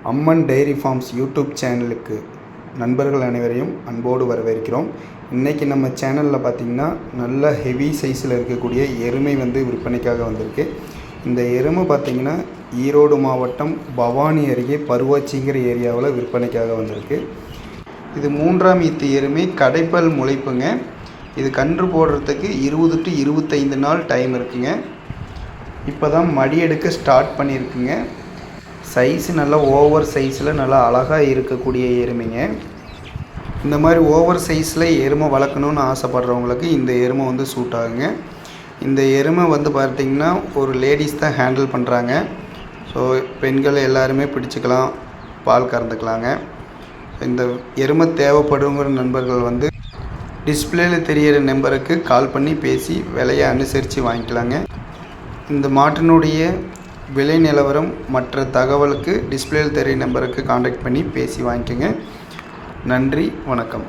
அம்மன் dairy forms YouTube சேனலுக்கு நண்பர்கள் அனைவரையும் அன்போடு வரவேற்கிறோம். இன்றைக்கி நம்ம சேனலில் பார்த்திங்கன்னா நல்ல ஹெவி சைஸில் இருக்கக்கூடிய எருமை விற்பனைக்காக வந்திருக்கு. இந்த எருமை பார்த்திங்கன்னா ஈரோடு மாவட்டம் பவானி அருகே பருவாச்சிங்கிற ஏரியாவில் விற்பனைக்காக வந்திருக்கு. இது 3ஆம் ஈத்து எருமை, கடைப்பல் முளைப்புங்க. இது கன்று போடுறதுக்கு 20 to 25 நாள் டைம் இருக்குங்க. இப்போ தான் மடி எடுக்க ஸ்டார்ட் பண்ணியிருக்குங்க. சைஸு நல்லா ஓவர் சைஸில் நல்லா அழகாக இருக்கக்கூடிய எருமைங்க. இந்த மாதிரி ஓவர் சைஸில் எருமை வளர்க்கணுன்னு ஆசைப்படுறவங்களுக்கு இந்த எருமை சூட் ஆகுங்க. இந்த எருமை பார்த்திங்கன்னா ஒரு லேடிஸ் தான் ஹேண்டில் பண்ணுறாங்க. ஸோ பெண்கள் எல்லாருமே பிடிச்சிக்கலாம், பால் கறந்துக்கலாங்க. இந்த எருமை தேவைப்படுங்கிற நண்பர்கள் டிஸ்பிளேயில் தெரிகிற நம்பருக்கு கால் பண்ணி பேசி விலையை அனுசரித்து வாங்கிக்கலாங்க. இந்த மாட்டினுடைய விலை நிலவரம் மற்ற தகவலுக்கு டிஸ்பிளேயில் தெரிகிற நம்பருக்கு காண்டாக்ட் பண்ணி பேசி வாங்கிக்கோங்க. நன்றி, வணக்கம்.